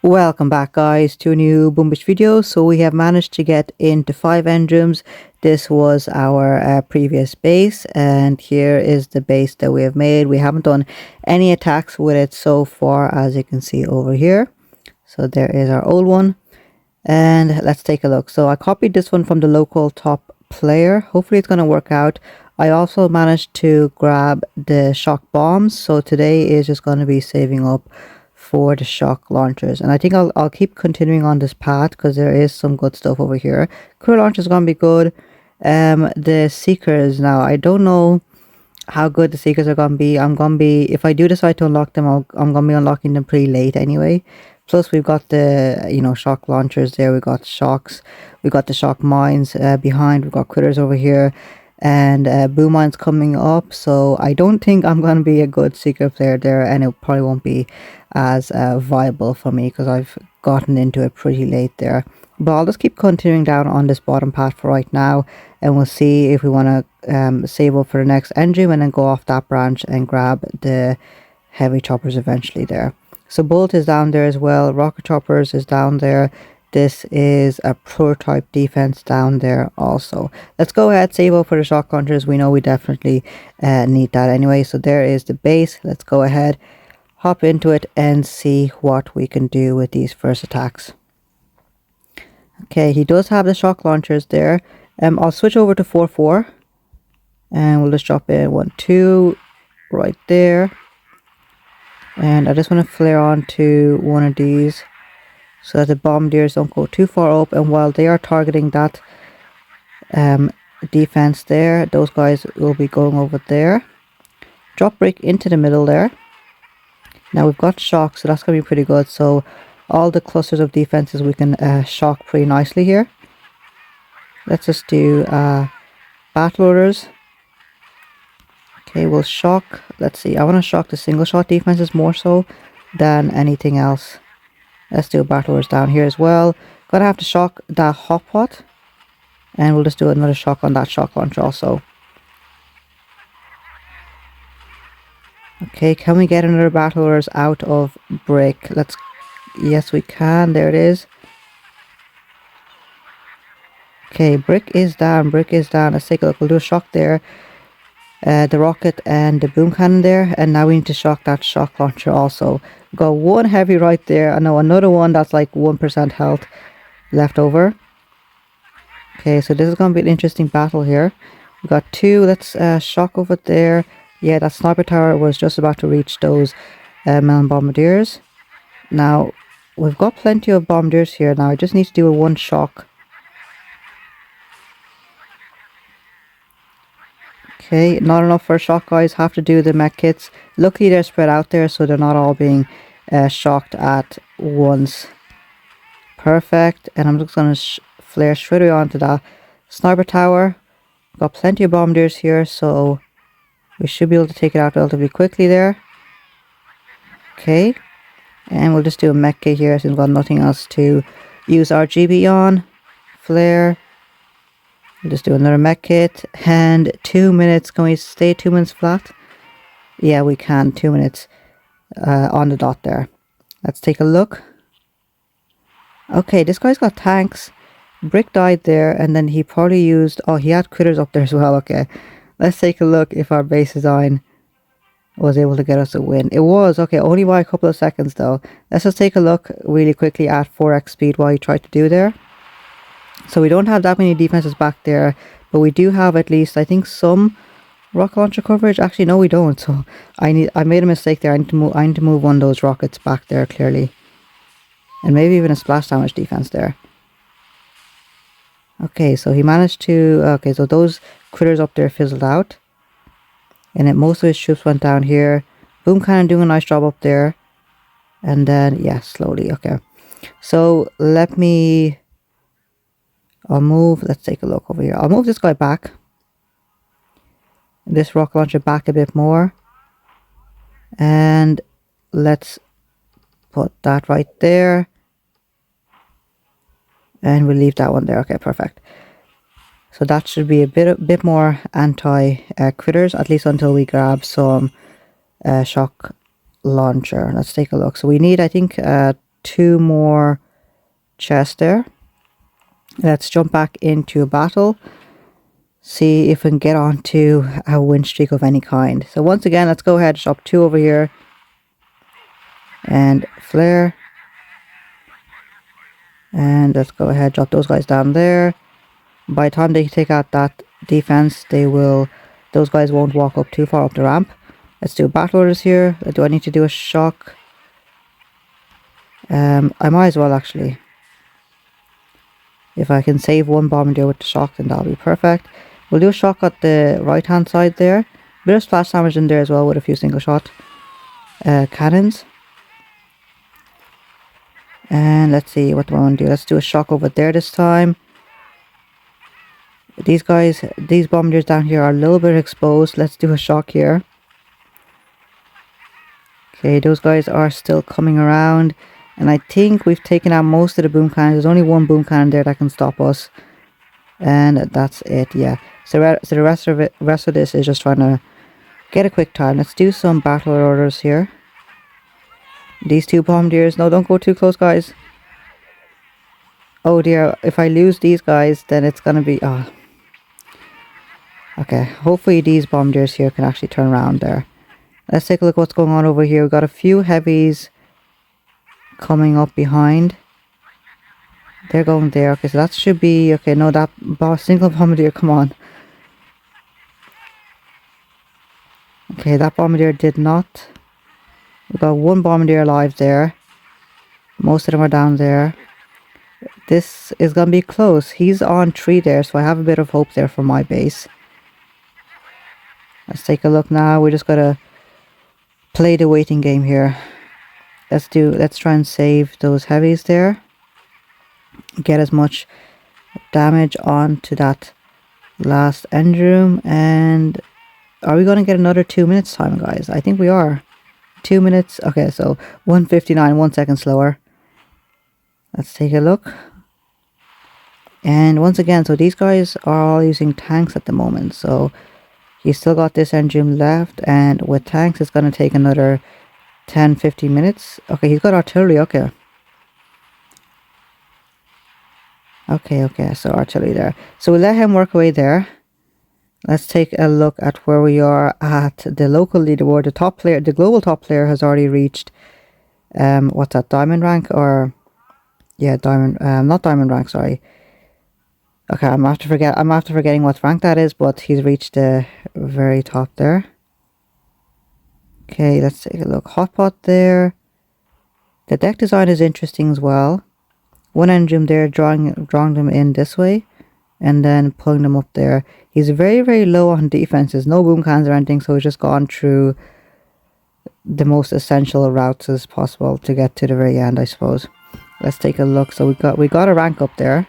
Welcome back guys to a new Boombish video. So we have managed to get into 5 end rooms. This was our previous base, and here is the base that we have made. We haven't done any attacks with it so far, as you can see over here. So there is our old one, and let's take a look. So I copied this one from the local top player. Hopefully it's going to work out. I also managed to grab the shock bombs, so today is just going to be saving up for the shock launchers, and I think I'll keep continuing on this path because there is some good stuff over here. Crew launcher is gonna be good. The seekers, now I don't know how good the seekers are gonna be. If I do decide to unlock them, I'm gonna be unlocking them pretty late anyway. Plus we've got the shock launchers there. We got shocks, we got the shock mines behind. We've got critters over here, and boom mines coming up. So I don't think I'm gonna be a good seeker player there, and it probably won't be as viable for me because I've gotten into it pretty late there. But I'll just keep continuing down on this bottom path for right now, and we'll see if we want to save up for the next engine and then go off that branch and grab the heavy choppers eventually there. So Bolt is down there as well. Rocket choppers is down there. This is a prototype defense down there also. Let's go ahead, save up for the shock launchers. We know we definitely need that anyway. So there is the base. Let's go ahead, hop into it and see what we can do with these first attacks. Okay, he does have the shock launchers there. I'll switch over to 4-4 and we'll just drop in 1-2 right there. And I just want to flare on to one of these so that the bombardiers don't go too far up, and while they are targeting that defense there, those guys will be going over there. Drop brick into the middle there. Now we've got shock, so that's going to be pretty good. So all the clusters of defenses we can shock pretty nicely here. Let's just do battle orders. Okay, we'll shock. Let's see, I want to shock the single shot defenses more so than anything else. Let's do battle orders down here as well. Gonna have to shock that hot pot, and we'll just do another shock on that shock launcher also. Okay, can we get another battle orders out of brick? Yes we can, there it is. Okay, brick is down, let's take a look. We'll do a shock there, the rocket and the boom cannon there, and now we need to shock that shock launcher also. We've got one heavy right there, I know another one that's like 1% health left over. Okay, so this is going to be an interesting battle here. We've got two. Let's shock over there. Yeah, that sniper tower was just about to reach those melon bombardiers. Now, we've got plenty of bombardiers here. Now, I just need to do a one shock. Okay, not enough for a shock, guys. Have to do the mech kits. Luckily, they're spread out there, so they're not all being shocked at once. Perfect. And I'm just going to flare straight away onto that sniper tower. Got plenty of bombardiers here, so we should be able to take it out relatively quickly there. Okay. And we'll just do a mech kit here since we've got nothing else to use RGB on. Flare. We'll just do another mech kit. And 2 minutes. Can we stay 2 minutes flat? Yeah, we can. 2 minutes on the dot there. Let's take a look. Okay, this guy's got tanks. Brick died there, and then he probably used... Oh, he had critters up there as well. Okay, let's take a look if our base design was able to get us a win. It was. Okay, only by a couple of seconds though. Let's just take a look really quickly at 4x speed, what he tried to do there. So we don't have that many defenses back there, but we do have at least, I think, some rocket launcher coverage. Actually, no, we don't. So I made a mistake there. I need to move one of those rockets back there clearly, and maybe even a splash damage defense there. Okay, so he managed to... Okay, so those critters up there fizzled out, and then most of his troops went down here. Boom cannon doing a nice job up there, and then yeah, slowly. Okay, so I'll move... Let's take a look over here. I'll move this guy back, this rocket launcher back a bit more, and let's put that right there, and we'll leave that one there. Okay, perfect. So that should be a bit more anti-critters, at least until we grab some shock launcher. Let's take a look. So we need, I think, 2 more chests there. Let's jump back into a battle. See if we can get onto a win streak of any kind. So once again, let's go ahead, drop 2 over here. And flare. And let's go ahead, drop those guys down there. By the time they take out that defense, those guys won't walk up too far up the ramp. Let's do battle orders here. Do I need to do a shock? I might as well actually. If I can save one bombardier with the shock, then that'll be perfect. We'll do a shock at the right hand side there. Bit of splash damage in there as well with a few single shot cannons. And let's see, what do I want to do? Let's do a shock over there this time. These guys, these bombardiers down here are a little bit exposed. Let's do a shock here. Okay, those guys are still coming around. And I think we've taken out most of the boom cannons. There's only one boom cannon there that can stop us. And that's it, yeah. So the rest of this is just trying to get a quick time. Let's do some battle orders here. These 2 bombardiers. No, don't go too close, guys. Oh dear, if I lose these guys, then it's gonna be... Okay, hopefully these bombardiers here can actually turn around there. Let's take a look what's going on over here. We've got a few heavies coming up behind. They're going there. Okay, so that should be... Okay, no, that single bombardier, come on. Okay, that bombardier did not... We've got 1 bombardier alive there. Most of them are down there. This is going to be close. He's on 3 there, so I have a bit of hope there for my base. Let's take a look now. We just got to play the waiting game here. Let's try and save those heavies there. Get as much damage onto that last end room. And are we going to get another 2 minutes time, guys? I think we are. 2 minutes. Okay, so 1:59, 1 second slower. Let's take a look. And once again, so these guys are all using tanks at the moment. So he's still got this engine left. And with tanks, it's going to take another 10-15 minutes. Okay, he's got artillery. Okay. Okay, so artillery there. So we'll let him work away there. Let's take a look at where we are at the local leaderboard. The top player, the global top player has already reached, what's that, diamond rank? Or, yeah, diamond, not diamond rank, sorry. Okay, I'm after forgetting what rank that is, but he's reached the very top there. Okay, let's take a look. Hotpot there. The deck design is interesting as well. 1 engine there, drawing them in this way, and then pulling them up there. He's very, very low on defenses. No boom cans or anything, so he's just gone through the most essential routes as possible to get to the very end, I suppose. Let's take a look. So we got a rank up there.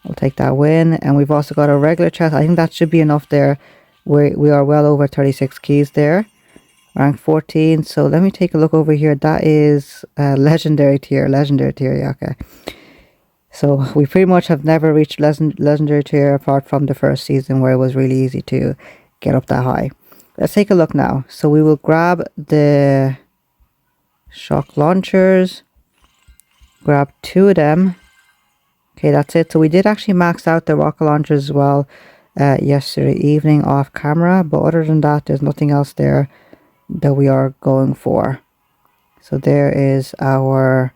We'll take that win, and we've also got a regular chest. I think that should be enough there. We are well over 36 keys there. Rank 14. So let me take a look over here. That is legendary tier. Legendary tier, yeah, okay. So we pretty much have never reached legendary tier apart from the first season where it was really easy to get up that high. Let's take a look now. So we will grab the shock launchers. Grab 2 of them. Okay, that's it. So we did actually max out the rocket launchers as well yesterday evening off camera. But other than that, there's nothing else there that we are going for. So there is our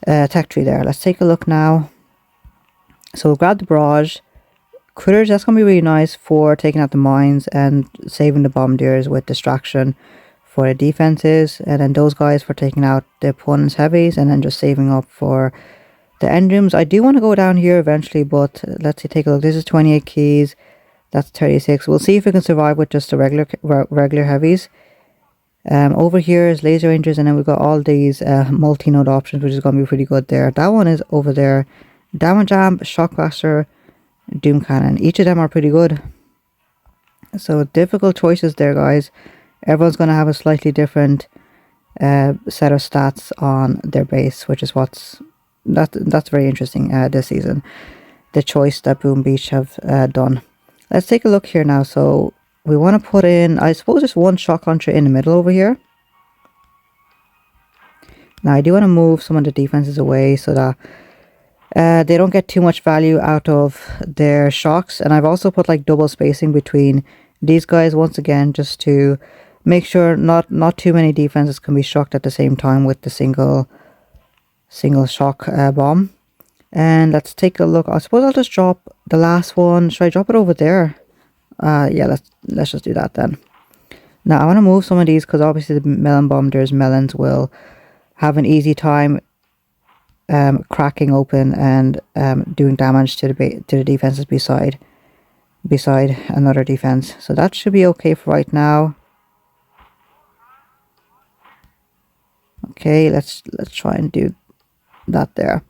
tech tree there. Let's take a look now. So we'll grab the barrage. Critters, that's going to be really nice for taking out the mines and saving the bombardiers with distraction for the defenses. And then those guys for taking out the opponent's heavies and then just saving up for the end rooms. I do want to go down here eventually, but let's see, take a look. This is 28 keys. That's 36. We'll see if we can survive with just the regular heavies. Over here is laser rangers, and then we've got all these multi-node options, which is going to be pretty good there. That one is over there. Diamond Jam, Shockblaster, Doom Cannon. Each of them are pretty good. So difficult choices there, guys. Everyone's going to have a slightly different set of stats on their base, which is that's very interesting this season. The choice that Boom Beach have done. Let's take a look here now. So we want to put in, I suppose, just 1 shock launcher in the middle over here. Now I do want to move some of the defenses away so that they don't get too much value out of their shocks. And I've also put like double spacing between these guys once again, just to make sure not too many defenses can be shocked at the same time with the single shock bomb. And let's take a look. I suppose I'll just drop the last one. Should I drop it over there? Yeah, let's just do that then. Now I want to move some of these because obviously the melon bombers melons will have an easy time cracking open and doing damage to the defenses beside another defense. So that should be okay for right now. Okay, let's try and do that there.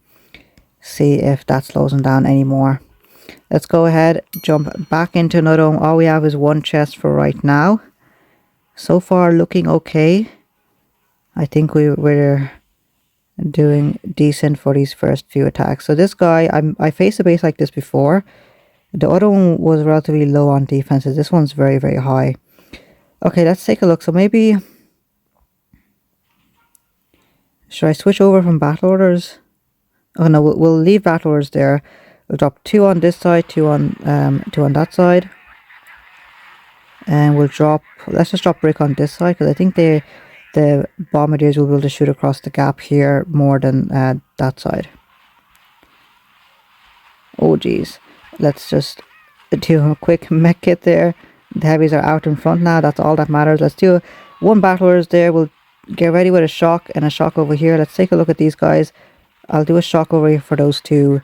See if that slows them down anymore. Let's go ahead, jump back into another one. All we have is one chest for right now. So far looking okay. I think we're doing decent for these first few attacks. So this guy, I faced a base like this before. The other one was relatively low on defenses. This one's very, very high. Okay, let's take a look. So maybe... should I switch over from battle orders? Oh no, we'll leave battle orders there. We'll drop 2 on this side, 2 on that side. And we'll drop... let's just drop brick on this side, because I think the bombardiers will be able to shoot across the gap here more than that side. Oh geez. Let's just do a quick mech kit there. The heavies are out in front now. That's all that matters. Let's do 1 battle orders there. We'll get ready with a shock and a shock over here. Let's take a look at these guys. I'll do a shock over here for those 2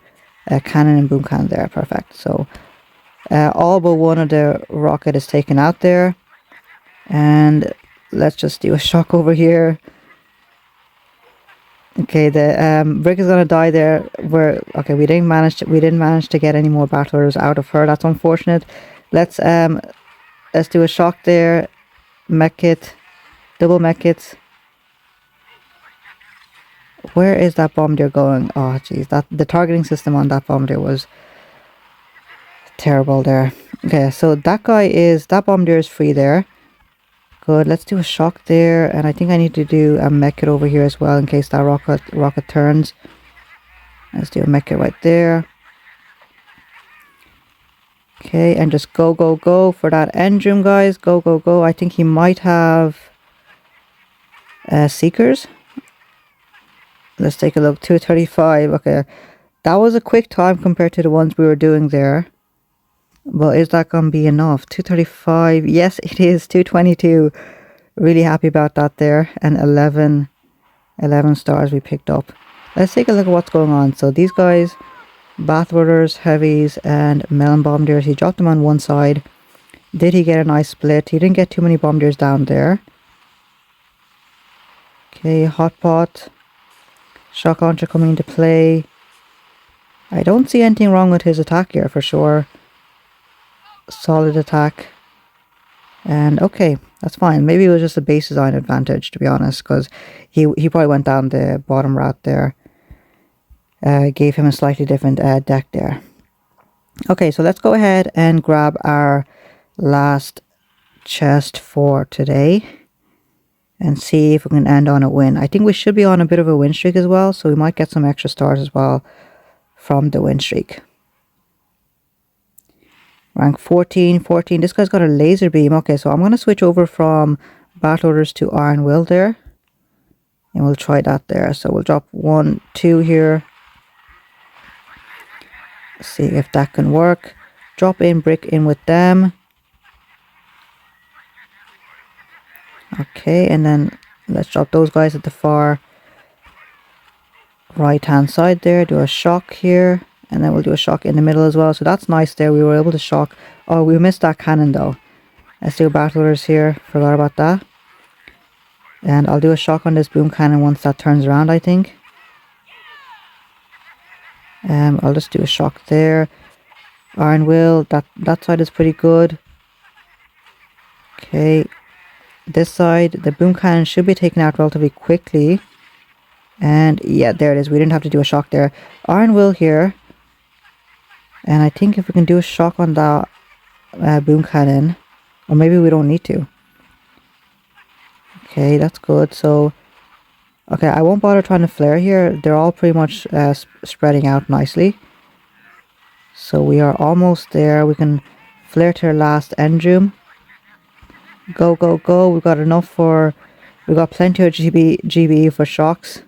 cannon and boom cannon there. Perfect. So all but one of the rocket is taken out there. And let's just do a shock over here. Okay, the brick is gonna die there. Okay, we didn't manage to get any more battlers out of her. That's unfortunate. Let's do a shock there. Mech kit, double mech kits. Where is that bombardier going? Oh jeez, the targeting system on that bombardier was terrible there. Okay, so that bombardier is free there. Good, let's do a shock there, and I think I need to do a mech kit over here as well in case that rocket turns. Let's do a mech kit right there. Okay, and just go for that engine, guys. Go. I think he might have seekers. Let's take a look. 235. Okay, that was a quick time compared to the ones we were doing there. But is that going to be enough? 235. Yes, it is. 222. Really happy about that there. And 11 stars we picked up. Let's take a look at what's going on. So these guys, Bathwaterers, Heavies, and Melon Bombardiers. He dropped them on one side. Did he get a nice split? He didn't get too many Bombardiers down there. Okay, Hotpot. Shock launcher coming into play. I don't see anything wrong with his attack here for sure. Solid attack. And okay, that's fine. Maybe it was just a base design advantage, to be honest, because he probably went down the bottom route there. Gave him a slightly different deck there. Okay, so let's go ahead and grab our last chest for today and see if we can end on a win. I think we should be on a bit of a win streak as well, so we might get some extra stars as well from the win streak. Rank 14. This guy's got a laser beam. Okay, so I'm going to switch over from Battle Orders to Iron Will there. And we'll try that there. So we'll drop 1, 2 here. See if that can work. Drop in brick in with them. Okay, and then let's drop those guys at the far right hand side there. Do a shock here. And then we'll do a shock in the middle as well. So that's nice there. We were able to shock. Oh, we missed that cannon though. Let's do battlers here. Forgot about that. And I'll do a shock on this boom cannon once that turns around, I think. I'll just do a shock there. Iron Will. That side is pretty good. Okay. This side, the boom cannon should be taken out relatively quickly. And yeah, there it is. We didn't have to do a shock there. Iron Will here. And I think if we can do a shock on that boom cannon, or maybe we don't need to. Okay, that's good. So Okay, I won't bother trying to flare here. They're all pretty much spreading out nicely. So we are almost there. We can flare to our last Endroom. Go, go, go. We've got enough for... We've got plenty of GBE for shocks.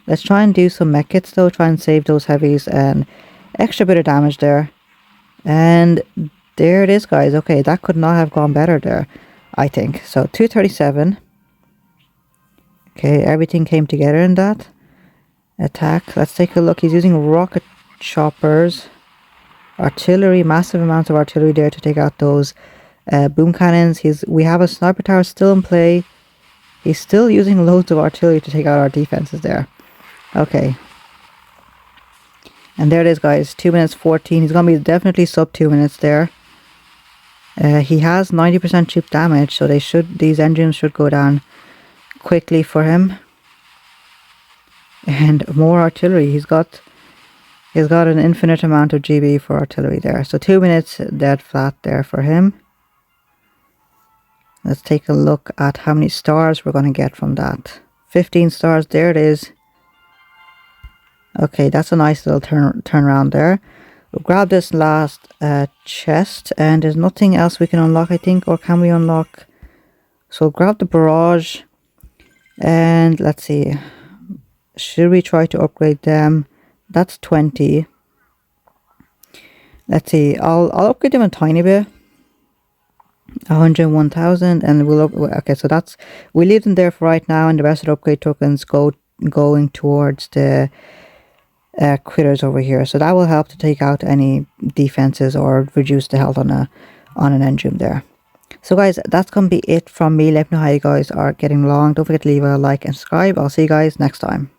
Let's try and do some mech kits though. Try and save those heavies and extra bit of damage there. And there it is, guys. Okay, that could not have gone better there, I think. So 237. Okay, everything came together in that. Attack. Let's take a look. He's using rocket choppers. Artillery. Massive amounts of artillery there to take out those boom cannons. We have a sniper tower still in play. He's still using loads of artillery to take out our defenses there. Okay. And there it is, guys. 2 minutes 14. He's going to be definitely sub 2 minutes there. He has 90% cheap damage, so these engines should go down quickly for him. And more artillery. He's got an infinite amount of GB for artillery there. So 2 minutes dead flat there for him. Let's take a look at how many stars we're going to get from that. 15 stars. There it is. Okay, that's a nice little turnaround there. We'll grab this last chest, and there's nothing else we can unlock, I think, or can we unlock? So we'll grab the barrage, and let's see. Should we try to upgrade them? That's 20. Let's see. I'll upgrade them a tiny bit. 101,000, and okay. So we leave them there for right now, and the rest of the upgrade tokens going towards the critters over here. So that will help to take out any defenses or reduce the health on an engine there. So guys, that's gonna be it from me. Let me know how you guys are getting along. Don't forget to leave a like and subscribe. I'll see you guys next time.